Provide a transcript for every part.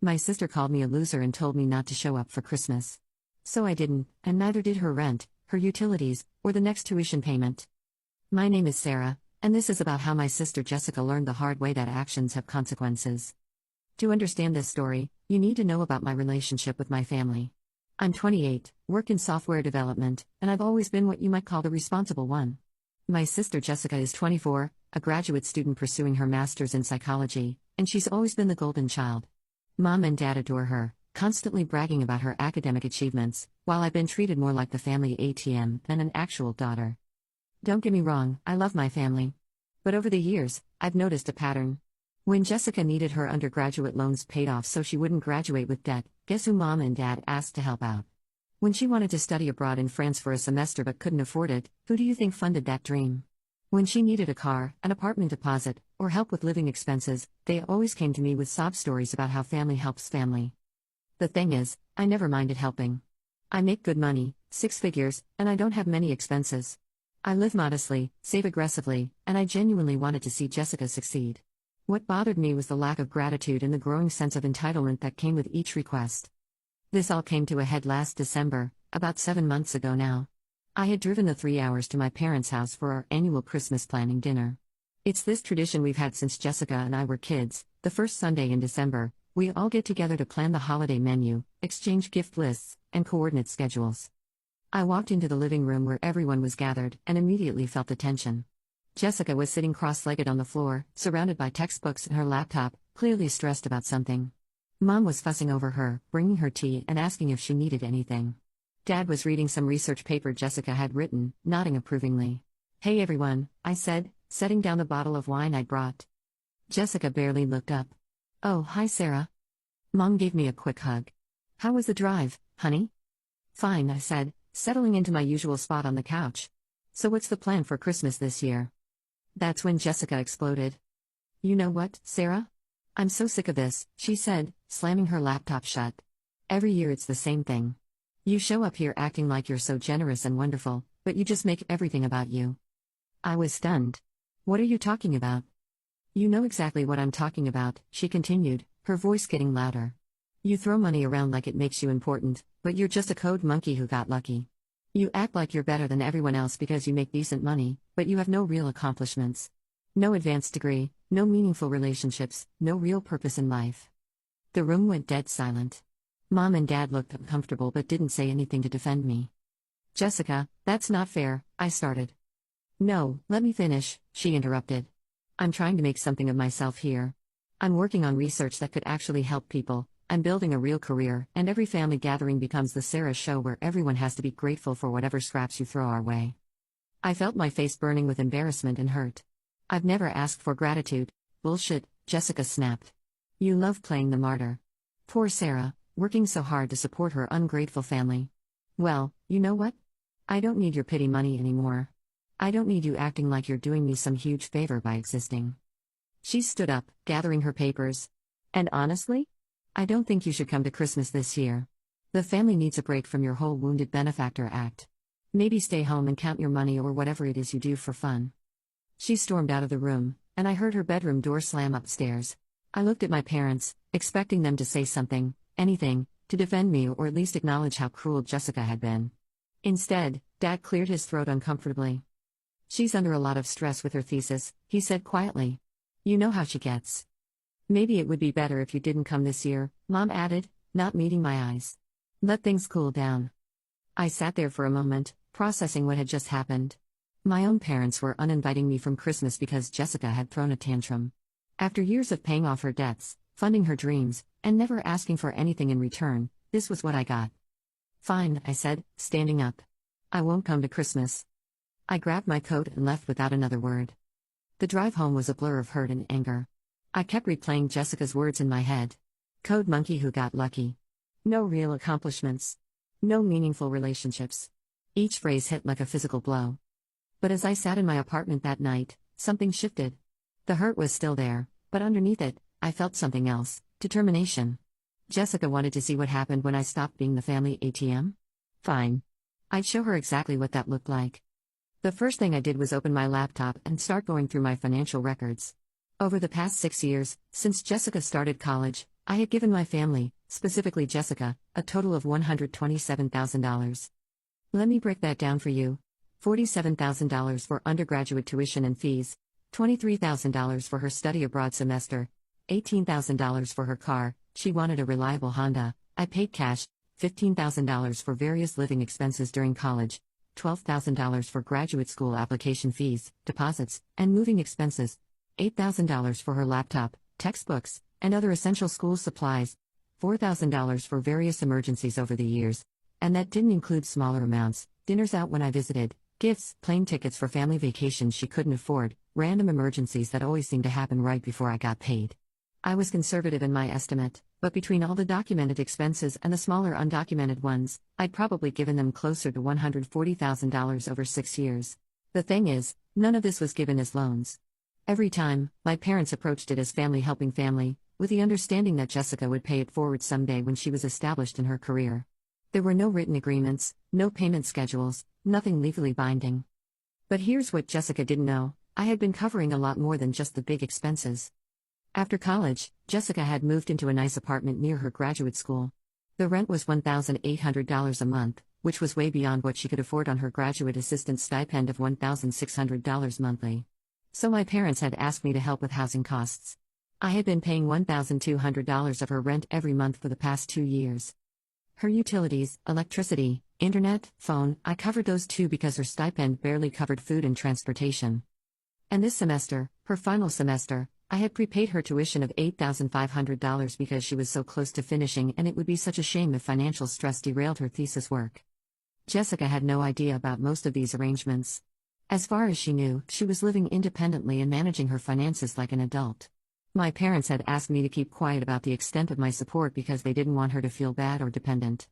My sister called me a loser and told me not to show up for Christmas. So I didn't, and neither did her rent, her utilities, or the next tuition payment. My name is Sarah, and this is about how my sister Jessica learned the hard way that actions have consequences. To understand this story, you need to know about my relationship with my family. I'm 28, work in software development, and I've always been what you might call the responsible one. My sister Jessica is 24, a graduate student pursuing her master's in psychology, and she's always been the golden child. Mom and Dad adore her, constantly bragging about her academic achievements, while I've been treated more like the family ATM than an actual daughter. Don't get me wrong, I love my family. But over the years, I've noticed a pattern. When Jessica needed her undergraduate loans paid off so she wouldn't graduate with debt, guess who Mom and Dad asked to help out? When she wanted to study abroad in France for a semester but couldn't afford it, who do you think funded that dream? When she needed a car, an apartment deposit, or help with living expenses, they always came to me with sob stories about how family helps family. The thing is, I never minded helping. I make good money, 6 figures, and I don't have many expenses. I live modestly, save aggressively, and I genuinely wanted to see Jessica succeed. What bothered me was the lack of gratitude and the growing sense of entitlement that came with each request. This all came to a head last December, about 7 months ago now. I had driven the 3 hours to my parents' house for our annual Christmas planning dinner. It's this tradition we've had since Jessica and I were kids. The first Sunday in December, we all get together to plan the holiday menu, exchange gift lists, and coordinate schedules. I walked into the living room where everyone was gathered and immediately felt the tension. Jessica was sitting cross-legged on the floor, surrounded by textbooks and her laptop, clearly stressed about something. Mom was fussing over her, bringing her tea and asking if she needed anything. Dad was reading some research paper Jessica had written, nodding approvingly. "Hey everyone," I said, setting down the bottle of wine I'd brought. Jessica barely looked up. "Oh, hi Sarah." Mom gave me a quick hug. "How was the drive, honey?" "Fine," I said, settling into my usual spot on the couch. "So what's the plan for Christmas this year?" That's when Jessica exploded. "You know what, Sarah? I'm so sick of this," she said, slamming her laptop shut. "Every year it's the same thing. You show up here acting like you're so generous and wonderful, but you just make everything about you." I was stunned. "What are you talking about?" "You know exactly what I'm talking about," she continued, her voice getting louder. "You throw money around like it makes you important, but you're just a code monkey who got lucky. You act like you're better than everyone else because you make decent money, but you have no real accomplishments. No advanced degree, no meaningful relationships, no real purpose in life." The room went dead silent. Mom and Dad looked uncomfortable but didn't say anything to defend me. "Jessica, that's not fair," I started. "No, let me finish," she interrupted. "I'm trying to make something of myself here. I'm working on research that could actually help people. I'm building a real career, and every family gathering becomes the Sarah show where everyone has to be grateful for whatever scraps you throw our way." I felt my face burning with embarrassment and hurt. "I've never asked for gratitude." "Bullshit," Jessica snapped. "You love playing the martyr. Poor Sarah, working so hard to support her ungrateful family. Well, you know what? I don't need your pity money anymore. I don't need you acting like you're doing me some huge favor by existing." She stood up, gathering her papers. "And honestly? I don't think you should come to Christmas this year. The family needs a break from your whole wounded benefactor act. Maybe stay home and count your money or whatever it is you do for fun." She stormed out of the room, and I heard her bedroom door slam upstairs. I looked at my parents, expecting them to say something, anything, to defend me or at least acknowledge how cruel Jessica had been. Instead, Dad cleared his throat uncomfortably. "She's under a lot of stress with her thesis," he said quietly. "You know how she gets." "Maybe it would be better if you didn't come this year," Mom added, not meeting my eyes. "Let things cool down." I sat there for a moment, processing what had just happened. My own parents were uninviting me from Christmas because Jessica had thrown a tantrum. After years of paying off her debts, funding her dreams, and never asking for anything in return, this was what I got. "Fine," I said, standing up. "I won't come to Christmas." I grabbed my coat and left without another word. The drive home was a blur of hurt and anger. I kept replaying Jessica's words in my head. Code monkey who got lucky. No real accomplishments. No meaningful relationships. Each phrase hit like a physical blow. But as I sat in my apartment that night, something shifted. The hurt was still there, but underneath it, I felt something else: determination. Jessica wanted to see what happened when I stopped being the family ATM? Fine. I'd show her exactly what that looked like. The first thing I did was open my laptop and start going through my financial records. Over the past 6 years, since Jessica started college, I had given my family, specifically Jessica, a total of $127,000. Let me break that down for you. $47,000 for undergraduate tuition and fees, $23,000 for her study abroad semester, $18,000 for her car, she wanted a reliable Honda, I paid cash, $15,000 for various living expenses during college, $12,000 for graduate school application fees, deposits, and moving expenses, $8,000 for her laptop, textbooks, and other essential school supplies, $4,000 for various emergencies over the years, and that didn't include smaller amounts, dinners out when I visited, gifts, plane tickets for family vacations she couldn't afford, random emergencies that always seemed to happen right before I got paid. I was conservative in my estimate, but between all the documented expenses and the smaller undocumented ones, I'd probably given them closer to $140,000 over 6 years. The thing is, none of this was given as loans. Every time, my parents approached it as family helping family, with the understanding that Jessica would pay it forward someday when she was established in her career. There were no written agreements, no payment schedules, nothing legally binding. But here's what Jessica didn't know: I had been covering a lot more than just the big expenses. After college, Jessica had moved into a nice apartment near her graduate school. The rent was $1,800 a month, which was way beyond what she could afford on her graduate assistant stipend of $1,600 monthly. So my parents had asked me to help with housing costs. I had been paying $1,200 of her rent every month for the past 2 years. Her utilities, electricity, internet, phone, I covered those too because her stipend barely covered food and transportation. And this semester, her final semester, I had prepaid her tuition of $8,500 because she was so close to finishing and it would be such a shame if financial stress derailed her thesis work. Jessica had no idea about most of these arrangements. As far as she knew, she was living independently and managing her finances like an adult. My parents had asked me to keep quiet about the extent of my support because they didn't want her to feel bad or dependent.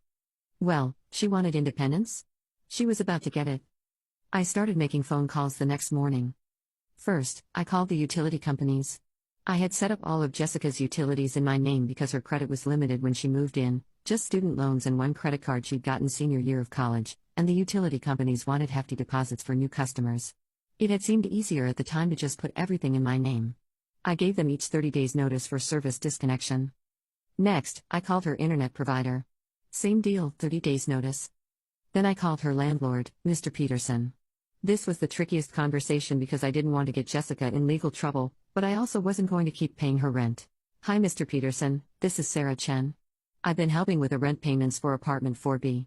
Well, she wanted independence? She was about to get it. I started making phone calls the next morning. First, I called the utility companies. I had set up all of Jessica's utilities in my name because her credit was limited when she moved in, just student loans and one credit card she'd gotten senior year of college, and the utility companies wanted hefty deposits for new customers. It had seemed easier at the time to just put everything in my name. I gave them each 30 days notice for service disconnection. Next, I called her internet provider. Same deal, 30 days notice. Then I called her landlord, Mr. Peterson. This was the trickiest conversation because I didn't want to get Jessica in legal trouble, but I also wasn't going to keep paying her rent. Hi Mr. Peterson, this is Sarah Chen. I've been helping with the rent payments for apartment 4B.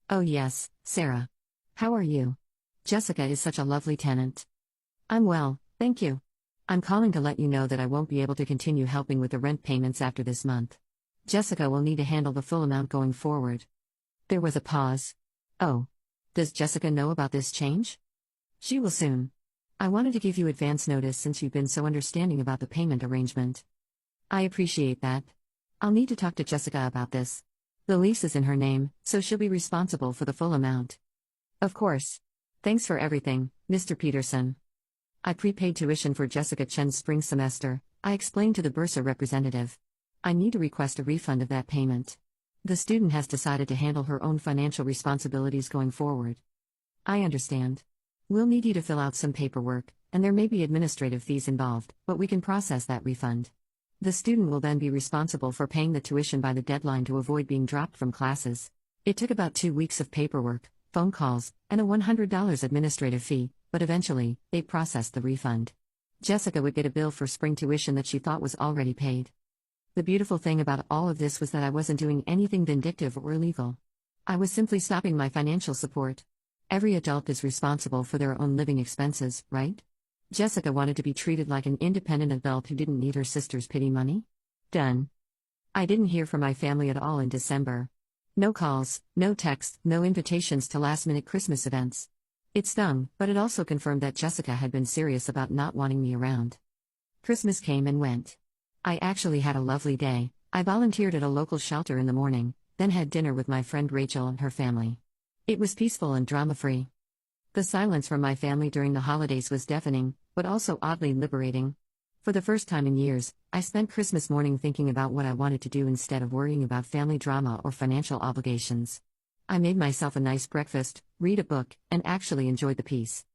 Oh yes, Sarah. How are you? Jessica is such a lovely tenant. I'm well, thank you. I'm calling to let you know that I won't be able to continue helping with the rent payments after this month. Jessica will need to handle the full amount going forward. There was a pause. Oh. Does Jessica know about this change? She will soon. I wanted to give you advance notice since you've been so understanding about the payment arrangement. I appreciate that. I'll need to talk to Jessica about this. The lease is in her name, so she'll be responsible for the full amount. Of course. Thanks for everything, Mr. Peterson. I prepaid tuition for Jessica Chen's spring semester, I explained to the Bursa representative. I need to request a refund of that payment. The student has decided to handle her own financial responsibilities going forward. I understand. We'll need you to fill out some paperwork, and there may be administrative fees involved, but we can process that refund. The student will then be responsible for paying the tuition by the deadline to avoid being dropped from classes. It took about 2 weeks of paperwork, phone calls, and a $100 administrative fee, but eventually, they processed the refund. Jessica would get a bill for spring tuition that she thought was already paid. The beautiful thing about all of this was that I wasn't doing anything vindictive or illegal. I was simply stopping my financial support. Every adult is responsible for their own living expenses, right? Jessica wanted to be treated like an independent adult who didn't need her sister's pity money. Done. I didn't hear from my family at all in December. No calls, no texts, no invitations to last-minute Christmas events. It stung, but it also confirmed that Jessica had been serious about not wanting me around. Christmas came and went. I actually had a lovely day. I volunteered at a local shelter in the morning, then had dinner with my friend Rachel and her family. It was peaceful and drama-free. The silence from my family during the holidays was deafening, but also oddly liberating. For the first time in years, I spent Christmas morning thinking about what I wanted to do instead of worrying about family drama or financial obligations. I made myself a nice breakfast, read a book, and actually enjoyed the peace.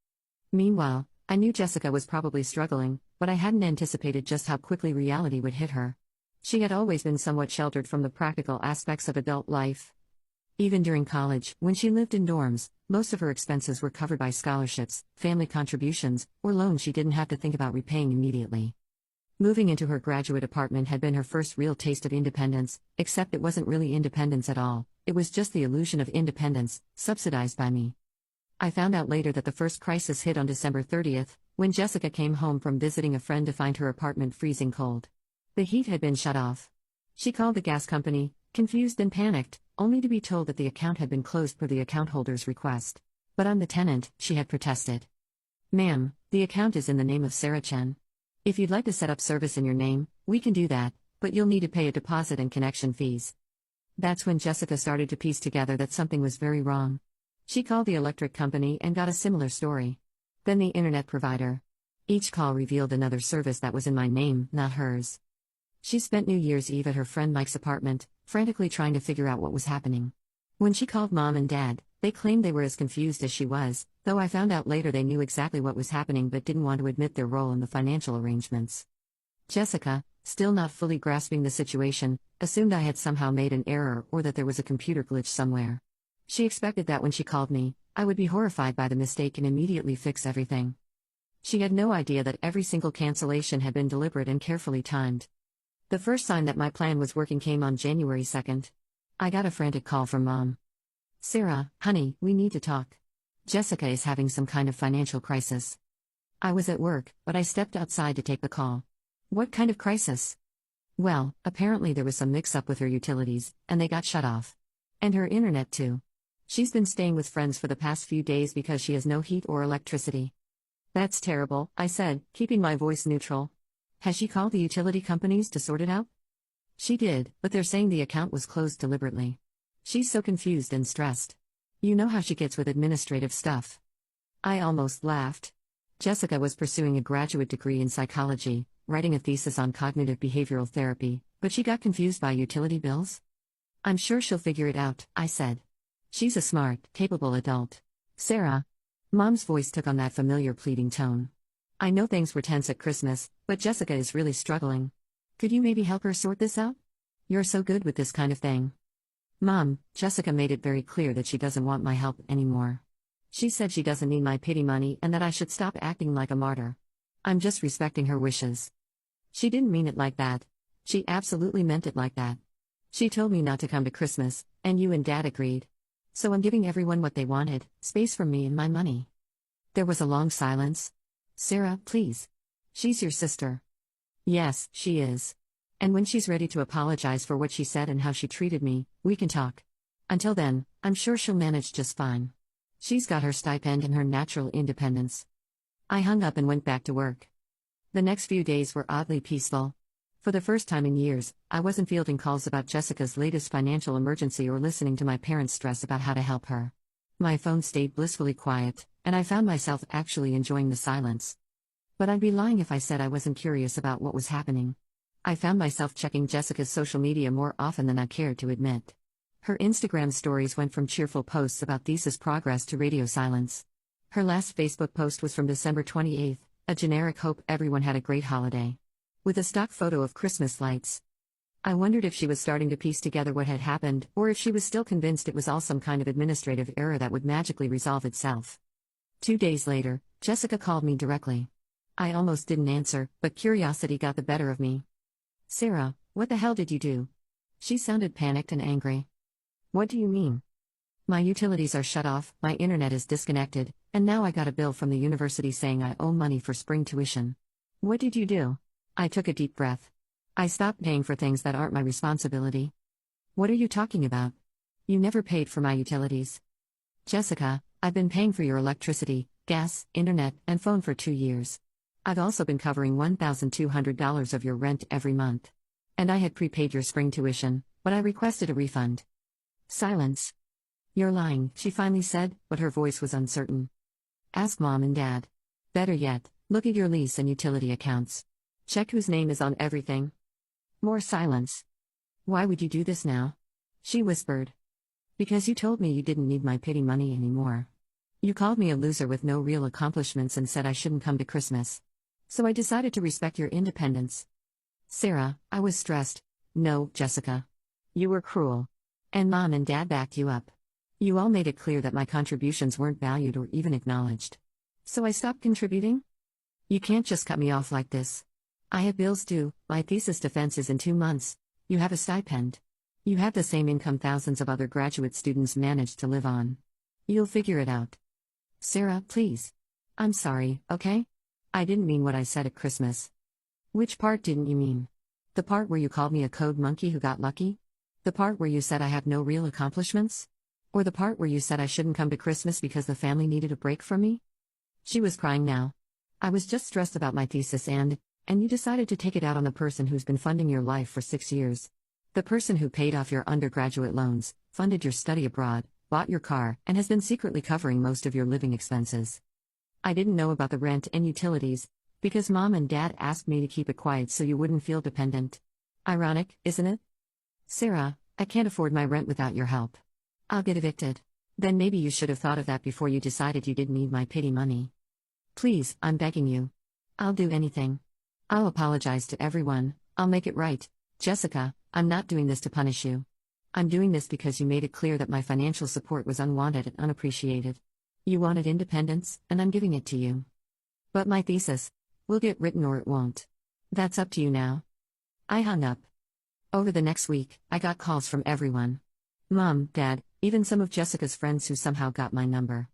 Meanwhile, I knew Jessica was probably struggling, but I hadn't anticipated just how quickly reality would hit her. She had always been somewhat sheltered from the practical aspects of adult life. Even during college, when she lived in dorms, most of her expenses were covered by scholarships, family contributions, or loans she didn't have to think about repaying immediately. Moving into her graduate apartment had been her first real taste of independence, except it wasn't really independence at all, it was just the illusion of independence, subsidized by me. I found out later that the first crisis hit on December 30th, when Jessica came home from visiting a friend to find her apartment freezing cold. The heat had been shut off. She called the gas company, confused and panicked, only to be told that the account had been closed per the account holder's request. But I'm the tenant, she had protested. Ma'am, the account is in the name of Sarah Chen. If you'd like to set up service in your name, we can do that, but you'll need to pay a deposit and connection fees. That's when Jessica started to piece together that something was very wrong. She called the electric company and got a similar story. Then the internet provider. Each call revealed another service that was in my name, not hers. She spent New Year's Eve at her friend Mike's apartment, frantically trying to figure out what was happening. When she called Mom and Dad, they claimed they were as confused as she was, though I found out later they knew exactly what was happening but didn't want to admit their role in the financial arrangements. Jessica, still not fully grasping the situation, assumed I had somehow made an error or that there was a computer glitch somewhere. She expected that when she called me, I would be horrified by the mistake and immediately fix everything. She had no idea that every single cancellation had been deliberate and carefully timed. The first sign that my plan was working came on January 2nd. I got a frantic call from Mom. Sarah, honey, we need to talk. Jessica is having some kind of financial crisis. I was at work, but I stepped outside to take the call. What kind of crisis? Well, apparently there was some mix-up with her utilities, and they got shut off. And her internet too. She's been staying with friends for the past few days because she has no heat or electricity. That's terrible, I said, keeping my voice neutral. Has she called the utility companies to sort it out? She did, but they're saying the account was closed deliberately. She's so confused and stressed. You know how she gets with administrative stuff. I almost laughed. Jessica was pursuing a graduate degree in psychology, writing a thesis on cognitive behavioral therapy, but she got confused by utility bills? I'm sure she'll figure it out, I said. She's a smart, capable adult. Sarah. Mom's voice took on that familiar pleading tone. I know things were tense at Christmas, but Jessica is really struggling. Could you maybe help her sort this out? You're so good with this kind of thing. Mom, Jessica made it very clear that she doesn't want my help anymore. She said she doesn't need my pity money and that I should stop acting like a martyr. I'm just respecting her wishes. She didn't mean it like that. She absolutely meant it like that. She told me not to come to Christmas, and you and Dad agreed. So I'm giving everyone what they wanted, space from me and my money. There was a long silence. Sarah, please. She's your sister. Yes, she is. And when she's ready to apologize for what she said and how she treated me, we can talk. Until then, I'm sure she'll manage just fine. She's got her stipend and her natural independence. I hung up and went back to work. The next few days were oddly peaceful. For the first time in years, I wasn't fielding calls about Jessica's latest financial emergency or listening to my parents stress about how to help her. My phone stayed blissfully quiet, and I found myself actually enjoying the silence. But I'd be lying if I said I wasn't curious about what was happening. I found myself checking Jessica's social media more often than I cared to admit. Her Instagram stories went from cheerful posts about thesis progress to radio silence. Her last Facebook post was from December 28th, a generic hope everyone had a great holiday. With a stock photo of Christmas lights. I wondered if she was starting to piece together what had happened, or if she was still convinced it was all some kind of administrative error that would magically resolve itself. 2 days later, Jessica called me directly. I almost didn't answer, but curiosity got the better of me. Sarah, what the hell did you do? She sounded panicked and angry. What do you mean? My utilities are shut off, my internet is disconnected, and now I got a bill from the university saying I owe money for spring tuition. What did you do? I took a deep breath. I stopped paying for things that aren't my responsibility. What are you talking about? You never paid for my utilities. Jessica, I've been paying for your electricity, gas, internet, and phone for 2 years. I've also been covering $1,200 of your rent every month. And I had prepaid your spring tuition, but I requested a refund. Silence. You're lying, she finally said, but her voice was uncertain. Ask Mom and Dad. Better yet, look at your lease and utility accounts. Check whose name is on everything. More silence. Why would you do this now? She whispered. Because you told me you didn't need my pity money anymore. You called me a loser with no real accomplishments and said I shouldn't come to Christmas. So I decided to respect your independence. Sarah, I was stressed, No, Jessica. You were cruel. And Mom and Dad backed you up. You all made it clear that my contributions weren't valued or even acknowledged. So I stopped contributing? You can't just cut me off like this. I have bills due, my thesis defense is in 2 months. You have a stipend. You have the same income thousands of other graduate students manage to live on. You'll figure it out. Sarah, please. I'm sorry, okay? I didn't mean what I said at Christmas. Which part didn't you mean? The part where you called me a code monkey who got lucky? The part where you said I have no real accomplishments? Or the part where you said I shouldn't come to Christmas because the family needed a break from me? She was crying now. I was just stressed about my thesis and you decided to take it out on the person who's been funding your life for 6 years. The person who paid off your undergraduate loans, funded your study abroad, bought your car, and has been secretly covering most of your living expenses. I didn't know about the rent and utilities, because Mom and Dad asked me to keep it quiet so you wouldn't feel dependent. Ironic, isn't it? Sarah, I can't afford my rent without your help. I'll get evicted. Then maybe you should have thought of that before you decided you didn't need my pity money. Please, I'm begging you. I'll do anything. I'll apologize to everyone, I'll make it right. Jessica, I'm not doing this to punish you. I'm doing this because you made it clear that my financial support was unwanted and unappreciated. You wanted independence, and I'm giving it to you. But my thesis will get written or it won't. That's up to you now. I hung up. Over the next week, I got calls from everyone. Mom, Dad, even some of Jessica's friends who somehow got my number.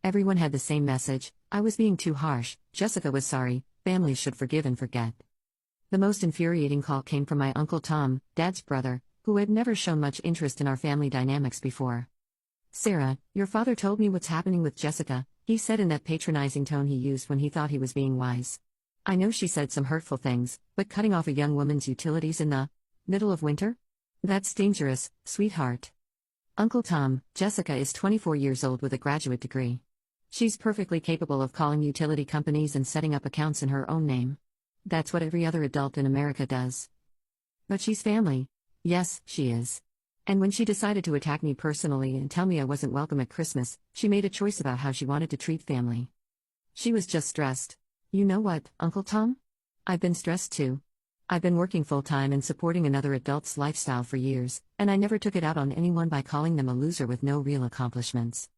Everyone had the same message: I was being too harsh, Jessica was sorry, families should forgive and forget. The most infuriating call came from my Uncle Tom, Dad's brother, who had never shown much interest in our family dynamics before. Sarah, your father told me what's happening with Jessica, he said in that patronizing tone he used when he thought he was being wise. I know she said some hurtful things, but cutting off a young woman's utilities in the middle of winter? That's dangerous, sweetheart. Uncle Tom, Jessica is 24 years old with a graduate degree. She's perfectly capable of calling utility companies and setting up accounts in her own name. That's what every other adult in America does. But she's family. Yes, she is. And when she decided to attack me personally and tell me I wasn't welcome at Christmas, she made a choice about how she wanted to treat family. She was just stressed. You know what, Uncle Tom? I've been stressed too. I've been working full-time and supporting another adult's lifestyle for years, and I never took it out on anyone by calling them a loser with no real accomplishments.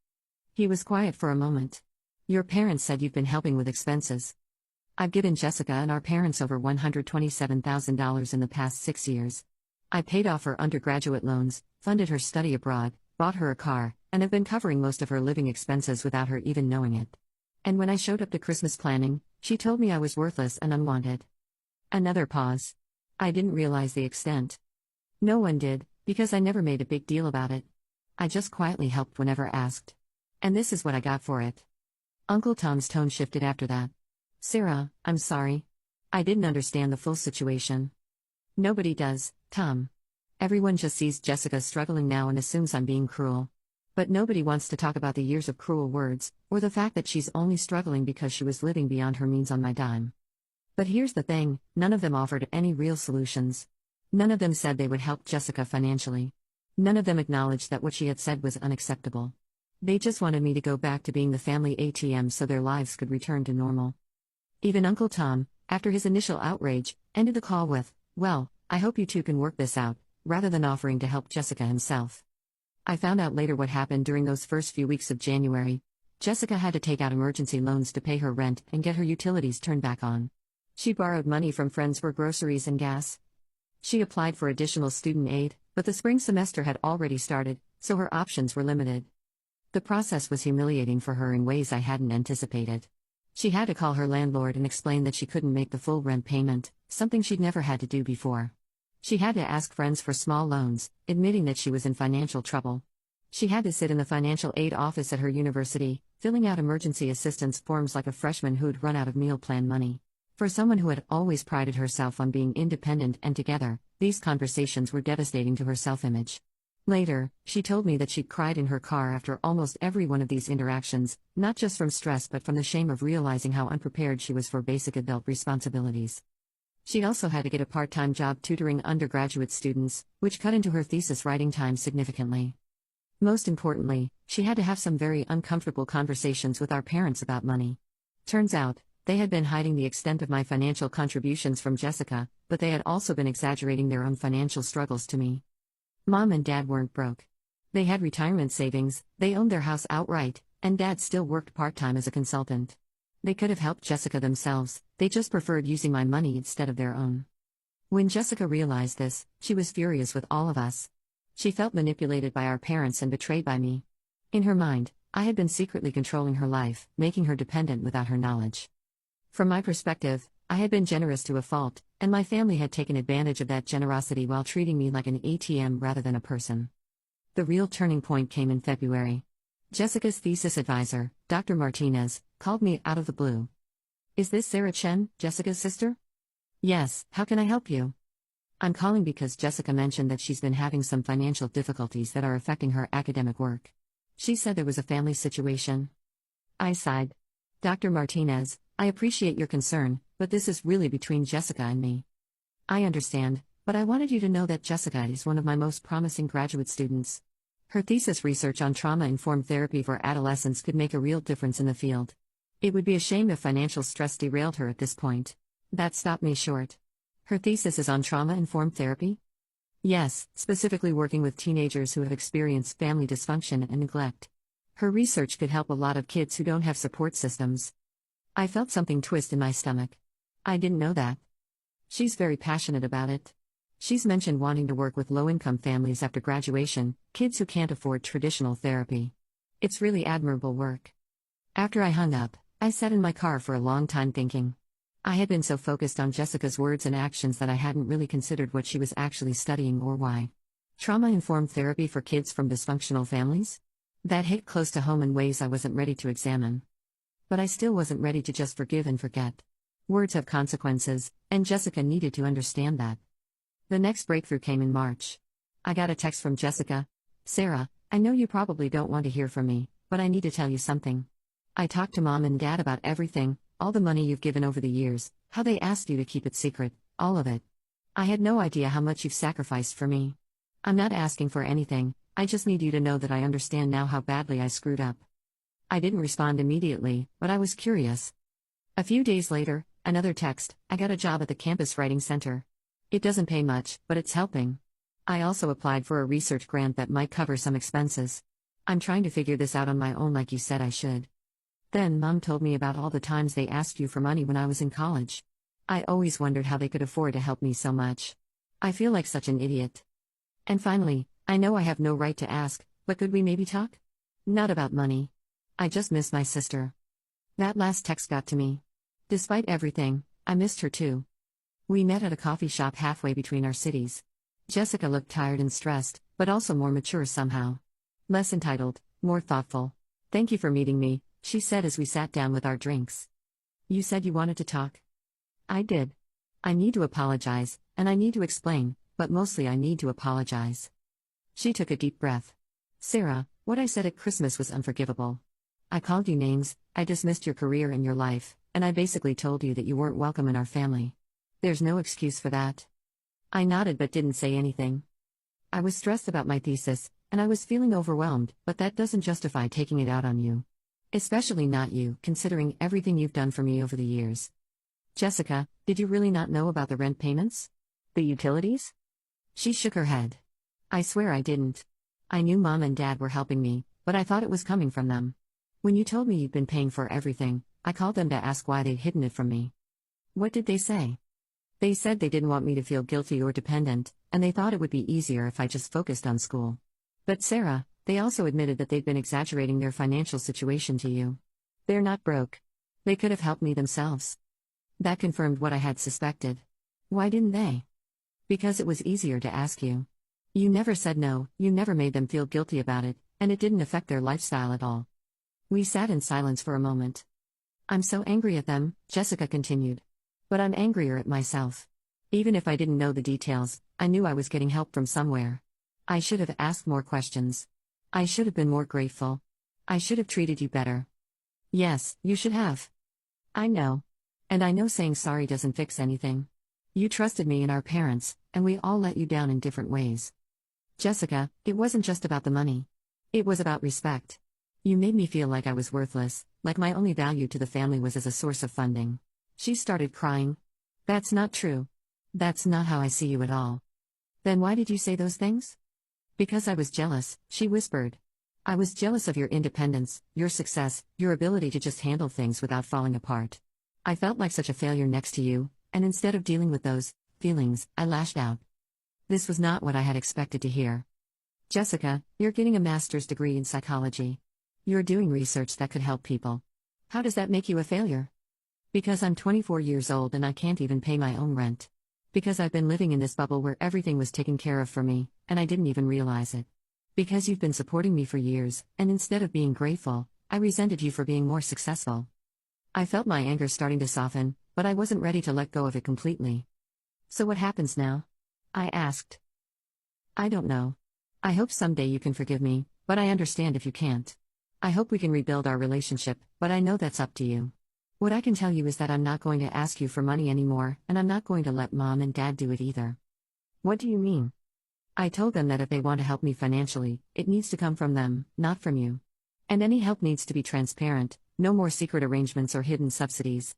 He was quiet for a moment. Your parents said you've been helping with expenses. I've given Jessica and our parents over $127,000 in the past 6 years. I paid off her undergraduate loans, funded her study abroad, bought her a car, and have been covering most of her living expenses without her even knowing it. And when I showed up to Christmas planning, she told me I was worthless and unwanted. Another pause. I didn't realize the extent. No one did, because I never made a big deal about it. I just quietly helped whenever asked. And this is what I got for it. Uncle Tom's tone shifted after that. Sarah, I'm sorry. I didn't understand the full situation. Nobody does, Tom. Everyone just sees Jessica struggling now and assumes I'm being cruel. But nobody wants to talk about the years of cruel words, or the fact that she's only struggling because she was living beyond her means on my dime. But here's the thing, none of them offered any real solutions. None of them said they would help Jessica financially. None of them acknowledged that what she had said was unacceptable. They just wanted me to go back to being the family ATM so their lives could return to normal. Even Uncle Tom, after his initial outrage, ended the call with, "Well, I hope you two can work this out," rather than offering to help Jessica himself. I found out later what happened during those first few weeks of January. Jessica had to take out emergency loans to pay her rent and get her utilities turned back on. She borrowed money from friends for groceries and gas. She applied for additional student aid, but the spring semester had already started, so her options were limited. The process was humiliating for her in ways I hadn't anticipated. She had to call her landlord and explain that she couldn't make the full rent payment, something she'd never had to do before. She had to ask friends for small loans, admitting that she was in financial trouble. She had to sit in the financial aid office at her university, filling out emergency assistance forms like a freshman who'd run out of meal plan money. For someone who had always prided herself on being independent and together, these conversations were devastating to her self-image. Later, she told me that she'd cried in her car after almost every one of these interactions, not just from stress but from the shame of realizing how unprepared she was for basic adult responsibilities. She also had to get a part-time job tutoring undergraduate students, which cut into her thesis writing time significantly. Most importantly, she had to have some very uncomfortable conversations with our parents about money. Turns out, They had been hiding the extent of my financial contributions from Jessica, but they had also been exaggerating their own financial struggles to me. Mom and Dad weren't broke. They had retirement savings, they owned their house outright, and Dad still worked part-time as a consultant. They could have helped Jessica themselves, they just preferred using my money instead of their own. When Jessica realized this, she was furious with all of us. She felt manipulated by our parents and betrayed by me. In her mind, I had been secretly controlling her life, making her dependent without her knowledge. From my perspective, I had been generous to a fault, and my family had taken advantage of that generosity while treating me like an ATM rather than a person. The real turning point came in February. Jessica's thesis advisor, Dr. Martinez, called me out of the blue. "Is this Sarah Chen, Jessica's sister?" "Yes, how can I help you?" "I'm calling because Jessica mentioned that she's been having some financial difficulties that are affecting her academic work. She said there was a family situation." I sighed. "Dr. Martinez, I appreciate your concern, but this is really between Jessica and me." "I understand, but I wanted you to know that Jessica is one of my most promising graduate students. Her thesis research on trauma-informed therapy for adolescents could make a real difference in the field. It would be a shame if financial stress derailed her at this point." That stopped me short. "Her thesis is on trauma-informed therapy?" "Yes, specifically working with teenagers who have experienced family dysfunction and neglect. Her research could help a lot of kids who don't have support systems." I felt something twist in my stomach. I didn't know that. She's very passionate about it. She's mentioned wanting to work with low-income families after graduation, kids who can't afford traditional therapy. It's really admirable work. After I hung up, I sat in my car for a long time thinking. I had been so focused on Jessica's words and actions that I hadn't really considered what she was actually studying or why. Trauma-informed therapy for kids from dysfunctional families? That hit close to home in ways I wasn't ready to examine. But I still wasn't ready to just forgive and forget. Words have consequences, and Jessica needed to understand that. The next breakthrough came in March. I got a text from Jessica. "Sarah, I know you probably don't want to hear from me, but I need to tell you something. I talked to Mom and Dad about everything, all the money you've given over the years, how they asked you to keep it secret, all of it. I had no idea how much you've sacrificed for me. I'm not asking for anything, I just need you to know that I understand now how badly I screwed up." I didn't respond immediately, but I was curious. A few days later, another text. "I got a job at the Campus Writing Center. It doesn't pay much, but it's helping. I also applied for a research grant that might cover some expenses. I'm trying to figure this out on my own like you said I should." Then Mom told me about all the times they asked you for money when I was in college. I always wondered how they could afford to help me so much. I feel like such an idiot. And finally, "I know I have no right to ask, but could we maybe talk? Not about money. I just miss my sister." That last text got to me. Despite everything, I missed her too. We met at a coffee shop halfway between our cities. Jessica looked tired and stressed, but also more mature somehow. Less entitled, more thoughtful. "Thank you for meeting me," she said as we sat down with our drinks. "You said you wanted to talk." I did. "I need to apologize, and I need to explain, but mostly I need to apologize." She took a deep breath. "Sarah, what I said at Christmas was unforgivable. I called you names, I dismissed your career and your life, and I basically told you that you weren't welcome in our family. There's no excuse for that." I nodded but didn't say anything. I was stressed about my thesis, and I was feeling overwhelmed, but that doesn't justify taking it out on you. Especially not you, considering everything you've done for me over the years. "Jessica, did you really not know about the rent payments? The utilities?" She shook her head. "I swear I didn't. I knew Mom and Dad were helping me, but I thought it was coming from them. When you told me you'd been paying for everything, I called them to ask why they'd hidden it from me." "What did they say?" "They said they didn't want me to feel guilty or dependent, and they thought it would be easier if I just focused on school. But Sarah, they also admitted that they'd been exaggerating their financial situation to you. They're not broke. They could have helped me themselves." That confirmed what I had suspected. "Why didn't they?" "Because it was easier to ask you. You never said no, you never made them feel guilty about it, and it didn't affect their lifestyle at all." We sat in silence for a moment. "I'm so angry at them," Jessica continued. "But I'm angrier at myself. Even if I didn't know the details, I knew I was getting help from somewhere. I should have asked more questions. I should have been more grateful. I should have treated you better." "Yes, you should have. I know. And I know saying sorry doesn't fix anything. You trusted me and our parents, and we all let you down in different ways." "Jessica, it wasn't just about the money. It was about respect. You made me feel like I was worthless, like my only value to the family was as a source of funding. She started crying. That's not true. That's not how I see you at all. Then why did you say those things? Because I was jealous, she whispered. I was jealous of your independence, your success, your ability to just handle things without falling apart. I felt like such a failure next to you, and instead of dealing with those feelings, I lashed out. This was not what I had expected to hear. Jessica, you're getting a master's degree in psychology. You're doing research that could help people. How does that make you a failure? Because I'm 24 years old and I can't even pay my own rent. Because I've been living in this bubble where everything was taken care of for me, and I didn't even realize it. Because you've been supporting me for years, and instead of being grateful, I resented you for being more successful. I felt my anger starting to soften, but I wasn't ready to let go of it completely. So what happens now? I asked. I don't know. I hope someday you can forgive me, but I understand if you can't. I hope we can rebuild our relationship, but I know that's up to you. What I can tell you is that I'm not going to ask you for money anymore, and I'm not going to let Mom and Dad do it either. What do you mean? I told them that if they want to help me financially, it needs to come from them, not from you. And any help needs to be transparent, no more secret arrangements or hidden subsidies.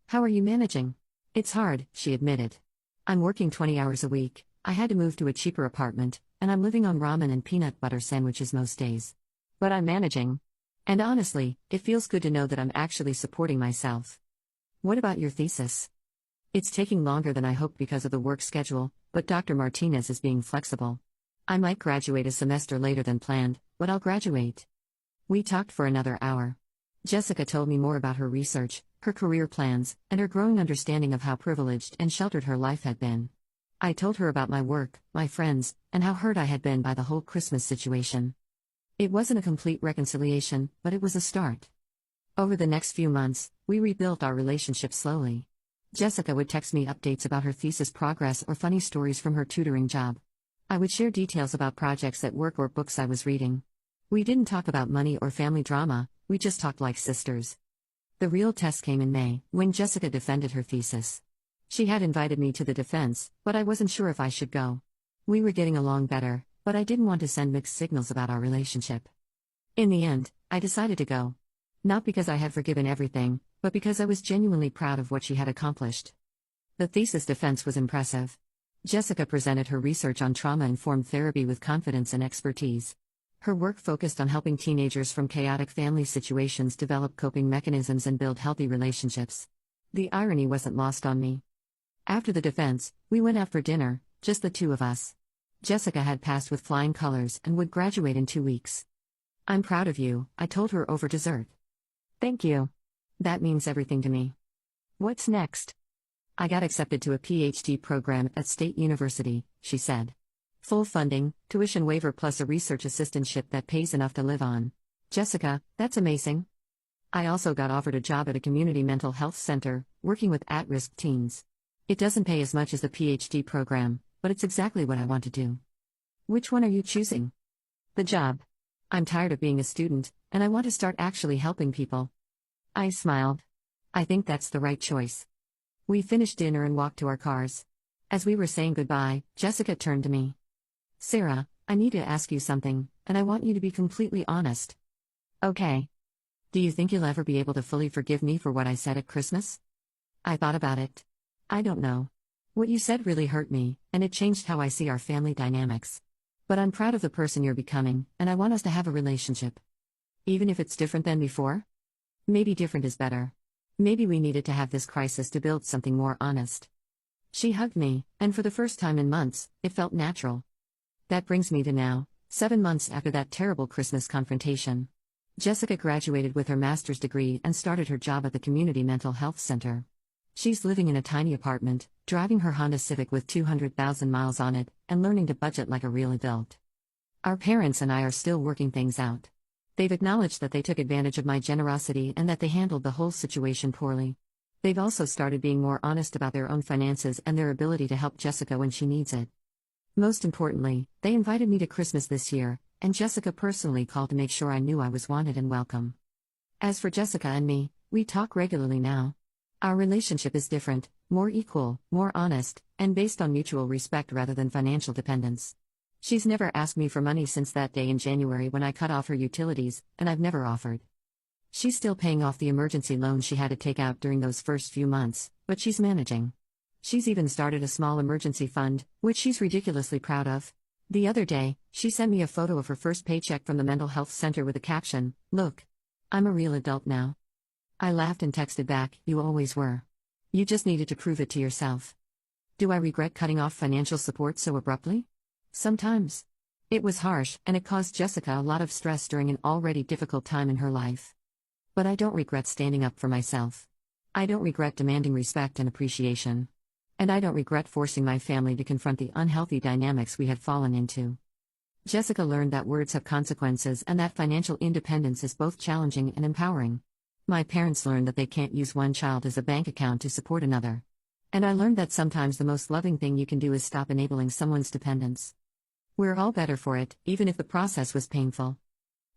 How are you managing? It's hard, she admitted. I'm working 20 hours a week, I had to move to a cheaper apartment, and I'm living on ramen and peanut butter sandwiches most days. But I'm managing. And honestly, it feels good to know that I'm actually supporting myself. What about your thesis? It's taking longer than I hoped because of the work schedule, but Dr. Martinez is being flexible. I might graduate a semester later than planned, but I'll graduate. We talked for another hour. Jessica told me more about her research, her career plans, and her growing understanding of how privileged and sheltered her life had been. I told her about my work, my friends, and how hurt I had been by the whole Christmas situation. It wasn't a complete reconciliation, but it was a start. Over the next few months, we rebuilt our relationship slowly. Jessica would text me updates about her thesis progress or funny stories from her tutoring job. I would share details about projects at work or books I was reading. We didn't talk about money or family drama, we just talked like sisters. The real test came in May, when Jessica defended her thesis. She had invited me to the defense, but I wasn't sure if I should go. We were getting along better, but I didn't want to send mixed signals about our relationship. In the end, I decided to go. Not because I had forgiven everything, but because I was genuinely proud of what she had accomplished. The thesis defense was impressive. Jessica presented her research on trauma-informed therapy with confidence and expertise. Her work focused on helping teenagers from chaotic family situations develop coping mechanisms and build healthy relationships. The irony wasn't lost on me. After the defense, we went out for dinner, just the two of us. Jessica had passed with flying colors and would graduate in 2 weeks. I'm proud of you, I told her over dessert. Thank you. That means everything to me. What's next? I got accepted to a PhD program at State University, she said. Full funding, tuition waiver plus a research assistantship that pays enough to live on. Jessica, that's amazing. I also got offered a job at a community mental health center, working with at-risk teens. It doesn't pay as much as the PhD program, but it's exactly what I want to do. Which one are you choosing? The job. I'm tired of being a student, and I want to start actually helping people. I smiled. I think that's the right choice. We finished dinner and walked to our cars. As we were saying goodbye, Jessica turned to me. Sarah, I need to ask you something, and I want you to be completely honest. Okay. Do you think you'll ever be able to fully forgive me for what I said at Christmas? I thought about it. I don't know. What you said really hurt me, and it changed how I see our family dynamics. But I'm proud of the person you're becoming, and I want us to have a relationship. Even if it's different than before? Maybe different is better. Maybe we needed to have this crisis to build something more honest. She hugged me, and for the first time in months, it felt natural. That brings me to now, 7 months after that terrible Christmas confrontation. Jessica graduated with her master's degree and started her job at the Community Mental Health Center. She's living in a tiny apartment, driving her Honda Civic with 200,000 miles on it, and learning to budget like a real adult. Our parents and I are still working things out. They've acknowledged that they took advantage of my generosity and that they handled the whole situation poorly. They've also started being more honest about their own finances and their ability to help Jessica when she needs it. Most importantly, they invited me to Christmas this year, and Jessica personally called to make sure I knew I was wanted and welcome. As for Jessica and me, we talk regularly now. Our relationship is different, more equal, more honest, and based on mutual respect rather than financial dependence. She's never asked me for money since that day in January when I cut off her utilities, and I've never offered. She's still paying off the emergency loan she had to take out during those first few months, but she's managing. She's even started a small emergency fund, which she's ridiculously proud of. The other day, she sent me a photo of her first paycheck from the mental health center with a caption, "Look, I'm a real adult now." I laughed and texted back, "You always were. You just needed to prove it to yourself." Do I regret cutting off financial support so abruptly? Sometimes. It was harsh, and it caused Jessica a lot of stress during an already difficult time in her life. But I don't regret standing up for myself. I don't regret demanding respect and appreciation. And I don't regret forcing my family to confront the unhealthy dynamics we had fallen into. Jessica learned that words have consequences and that financial independence is both challenging and empowering. My parents learned that they can't use one child as a bank account to support another. And I learned that sometimes the most loving thing you can do is stop enabling someone's dependence. We're all better for it, even if the process was painful.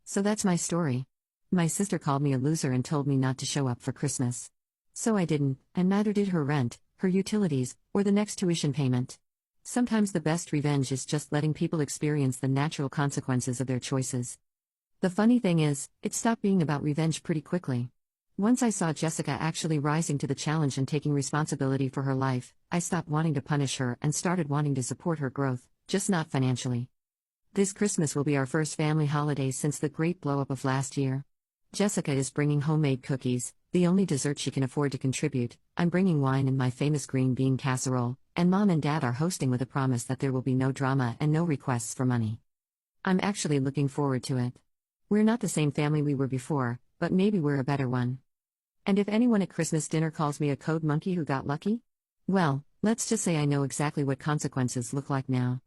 So that's my story. My sister called me a loser and told me not to show up for Christmas. So I didn't, and neither did her rent, her utilities, or the next tuition payment. Sometimes the best revenge is just letting people experience the natural consequences of their choices. The funny thing is, it stopped being about revenge pretty quickly. Once I saw Jessica actually rising to the challenge and taking responsibility for her life, I stopped wanting to punish her and started wanting to support her growth, just not financially. This Christmas will be our first family holiday since the great blow-up of last year. Jessica is bringing homemade cookies, the only dessert she can afford to contribute. I'm bringing wine and my famous green bean casserole, and Mom and Dad are hosting with a promise that there will be no drama and no requests for money. I'm actually looking forward to it. We're not the same family we were before, but maybe we're a better one. And if anyone at Christmas dinner calls me a code monkey who got lucky? Well, let's just say I know exactly what consequences look like now.